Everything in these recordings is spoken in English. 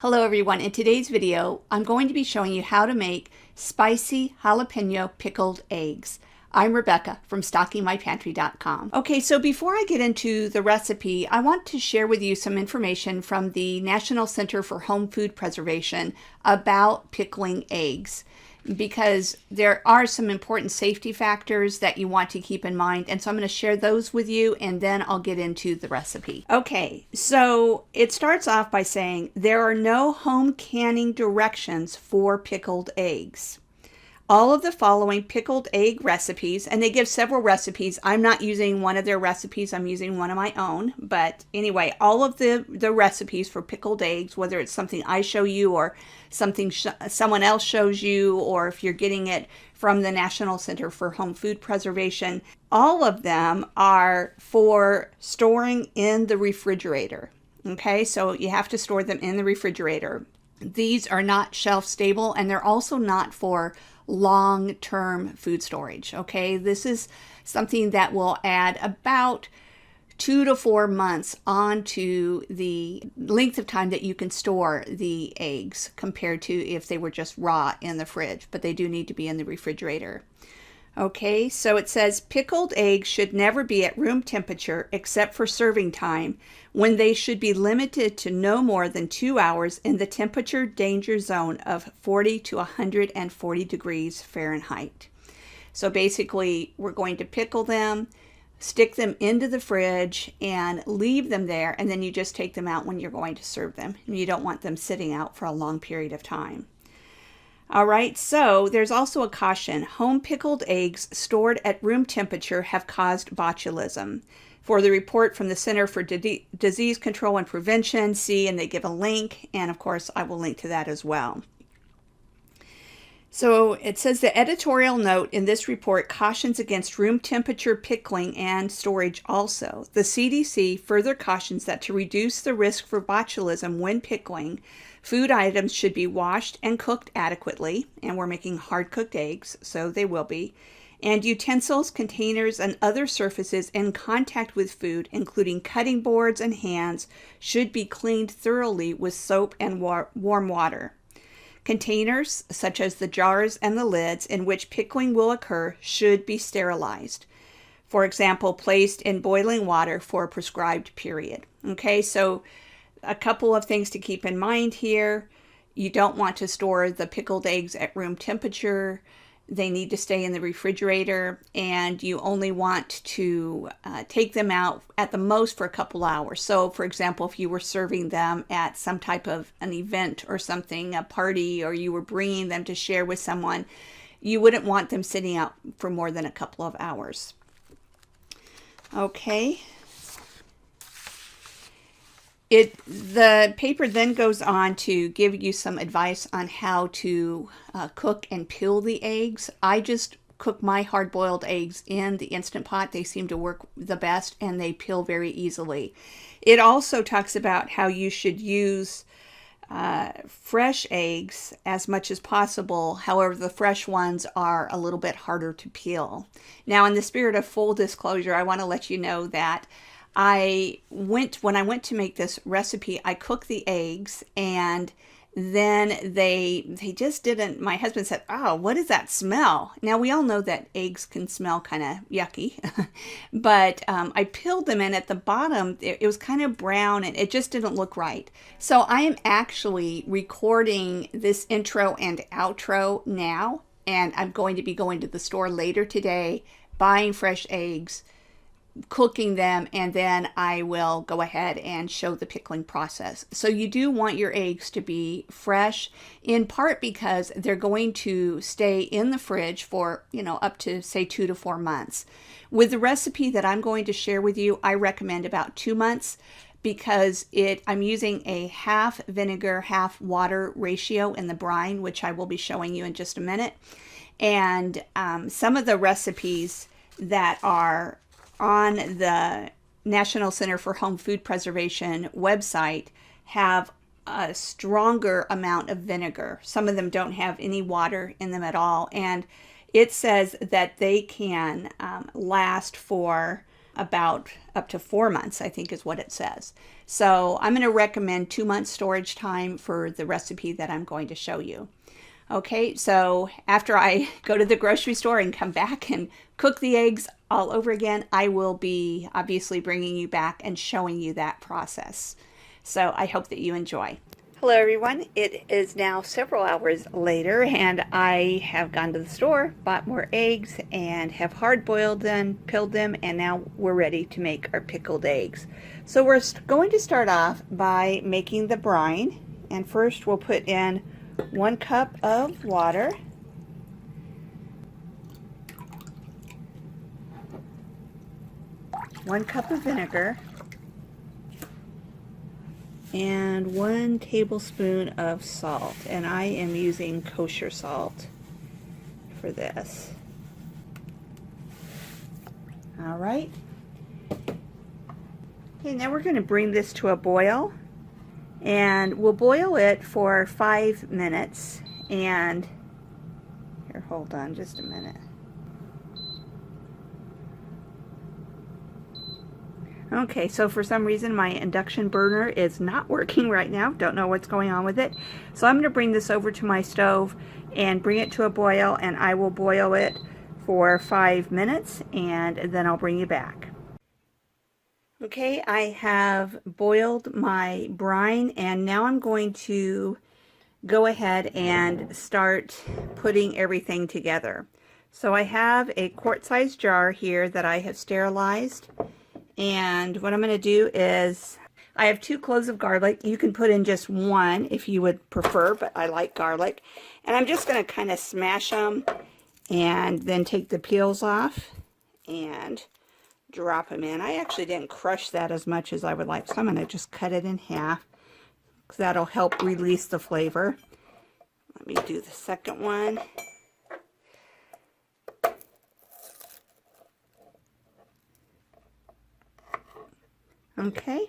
Hello everyone, in today's video I'm going to be showing you how to make spicy jalapeno pickled eggs. I'm Rebecca from StockingMyPantry.com. Okay, so before I get into the recipe, I want to share with you some information from the National Center for Home Food Preservation about pickling eggs, because there are some important safety factors that you want to keep in mind. And so I'm going to share those with you, and then I'll get into the recipe. Okay, so it starts off by saying there are no home canning directions for pickled eggs. All of the following pickled egg recipes, and they give several recipes. I'm not using one of their recipes, I'm using one of my own. But anyway, all of the recipes for pickled eggs, whether it's something I show you or something someone else shows you, or if you're getting it from the National Center for Home Food Preservation, all of them are for storing in the refrigerator. Okay, so you have to store them in the refrigerator. These are not shelf stable, and they're also not for long-term food storage. Okay, this is something that will add about 2 to 4 months onto the length of time that you can store the eggs compared to if they were just raw in the fridge, but they do need to be in the refrigerator. Okay, so it says pickled eggs should never be at room temperature except for serving time, when they should be limited to no more than 2 hours in the temperature danger zone of 40 to 140 degrees Fahrenheit. So basically, we're going to pickle them, stick them into the fridge, and leave them there, and then you just take them out when you're going to serve them. And you don't want them sitting out for a long period of time. All right, so there's also a caution. Home pickled eggs stored at room temperature have caused botulism. For the report from the Center for Disease Control and Prevention, see, and they give a link, and of course I will link to that as well. So it says the editorial note in this report cautions against room temperature pickling and storage also. The CDC further cautions that to reduce the risk for botulism when pickling, food items should be washed and cooked adequately, and we're making hard-cooked eggs, so they will be, and utensils, containers, and other surfaces in contact with food, including cutting boards and hands, should be cleaned thoroughly with soap and warm water. Containers, such as the jars and the lids in which pickling will occur, should be sterilized. For example, placed in boiling water for a prescribed period. Okay, so a couple of things to keep in mind here. You don't want to store the pickled eggs at room temperature. They need to stay in the refrigerator, and you only want to take them out at the most for a couple hours. So for example, if you were serving them at some type of an event or something, a party, or you were bringing them to share with someone, you wouldn't want them sitting out for more than a couple of hours. Okay. The paper then goes on to give you some advice on how to cook and peel the eggs. I just cook my hard-boiled eggs in the Instant Pot. They seem to work the best, and they peel very easily. It also talks about how you should use fresh eggs as much as possible. However, the fresh ones are a little bit harder to peel. Now, in the spirit of full disclosure, I want to let you know that when I went to make this recipe, I cooked the eggs, and then they just didn't, my husband said, "Oh, what is that smell?" Now, we all know that eggs can smell kind of yucky, but I peeled them, and at the bottom, it was kind of brown, and it just didn't look right. So I am actually recording this intro and outro now, and I'm going to be going to the store later today, buying fresh eggs, cooking them, and then I will go ahead and show the pickling process. So you do want your eggs to be fresh, in part because they're going to stay in the fridge for, up to say 2 to 4 months. With the recipe that I'm going to share with you, I recommend about 2 months, because I'm using a half vinegar, half water ratio in the brine, which I will be showing you in just a minute. And some of the recipes that are on the National Center for Home Food Preservation website have a stronger amount of vinegar. Some of them don't have any water in them at all, and it says that they can last for about up to 4 months, I think is what it says. So I'm going to recommend 2 months storage time for the recipe that I'm going to show you. Okay, so after I go to the grocery store and come back and cook the eggs all over again, I will be obviously bringing you back and showing you that process. So I hope that you enjoy. Hello everyone, it is now several hours later and I have gone to the store, bought more eggs and have hard boiled them, peeled them, and now we're ready to make our pickled eggs. So we're going to start off by making the brine, and first we'll put in 1 cup of water, one cup of vinegar, and 1 tablespoon of salt, and I am using kosher salt for this. All right. Okay, now we're going to bring this to a boil, and we'll boil it for 5 minutes. And here, hold on just a minute. Okay, so for some reason my induction burner is not working right now. Don't know what's going on with it. So I'm going to bring this over to my stove and bring it to a boil, and I will boil it for 5 minutes and then I'll bring you back. Okay, I have boiled my brine, and now I'm going to go ahead and start putting everything together. So I have a quart-sized jar here that I have sterilized. And what I'm going to do is, I have 2 cloves of garlic. You can put in just 1 if you would prefer, but I like garlic. And I'm just going to kind of smash them and then take the peels off and drop them in. I actually didn't crush that as much as I would like, so I'm going to just cut it in half because that'll help release the flavor. Let me do the second one. Okay,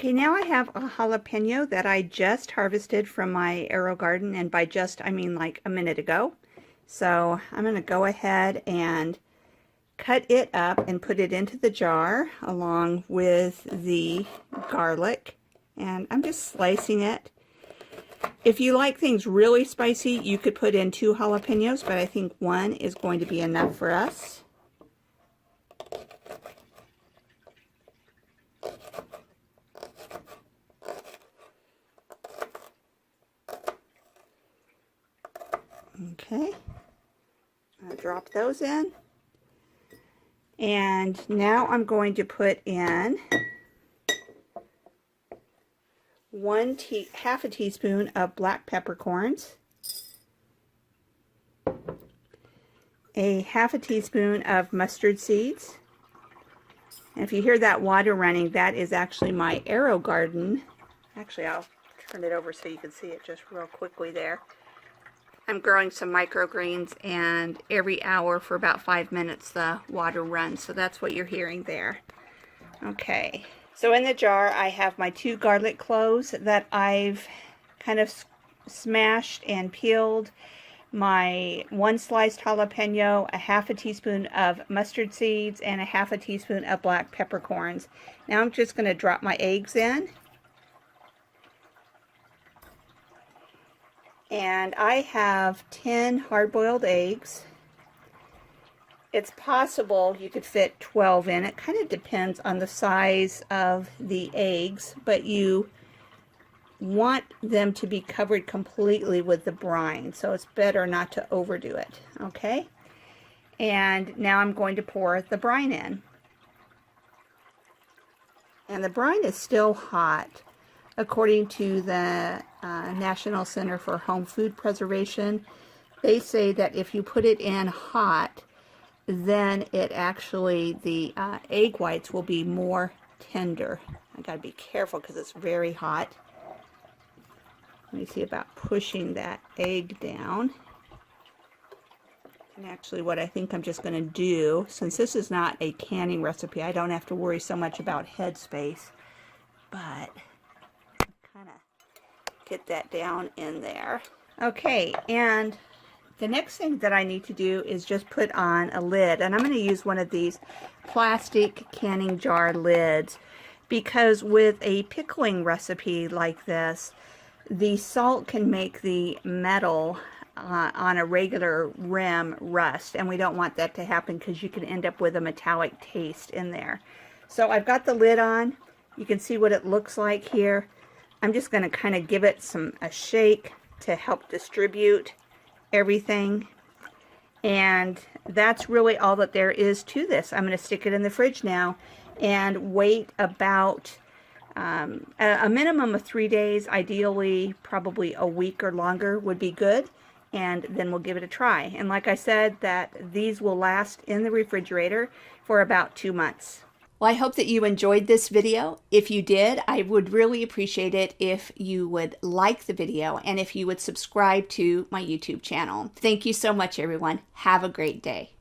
now I have a jalapeno that I just harvested from my arrow garden, and by just I mean like a minute ago. So I'm going to go ahead and cut it up and put it into the jar along with the garlic, and I'm just slicing it. If you like things really spicy, you could put in 2 jalapenos, but I think 1 is going to be enough for us. Okay, I'll drop those in, and now I'm going to put in half a teaspoon of black peppercorns, a half a teaspoon of mustard seeds, and if you hear that water running, that is actually my arrow garden. Actually, I'll turn it over so you can see it just real quickly there. I'm growing some microgreens, and every hour for about 5 minutes the water runs, so that's what you're hearing there. Okay, so in the jar I have my 2 garlic cloves that I've kind of smashed and peeled, my 1 sliced jalapeno, a half a teaspoon of mustard seeds, and a half a teaspoon of black peppercorns. Now I'm just going to drop my eggs in. And I have 10 hard-boiled eggs. It's possible you could fit 12 in. It kind of depends on the size of the eggs, but you want them to be covered completely with the brine, so it's better not to overdo it. Okay? And now I'm going to pour the brine in. And the brine is still hot. According to the National Center for Home Food Preservation, they say that if you put it in hot, then it actually, the egg whites will be more tender. I gotta be careful because it's very hot. Let me see about pushing that egg down. And actually what I think I'm just going to do, since this is not a canning recipe, I don't have to worry so much about headspace, but kind of get that down in there. Okay, and The next thing that I need to do is just put on a lid, and I'm going to use one of these plastic canning jar lids, because with a pickling recipe like this, the salt can make the metal on a regular rim rust, and we don't want that to happen because you can end up with a metallic taste in there. So I've got the lid on. You can see what it looks like here. I'm just going to kind of give it a shake to help distribute everything, and that's really all that there is to this. I'm going to stick it in the fridge now and wait about a minimum of 3 days. Ideally probably a week or longer would be good, and then we'll give it a try. And like I said, that these will last in the refrigerator for about 2 months. Well, I hope that you enjoyed this video. If you did, I would really appreciate it if you would like the video and if you would subscribe to my YouTube channel. Thank you so much, everyone. Have a great day.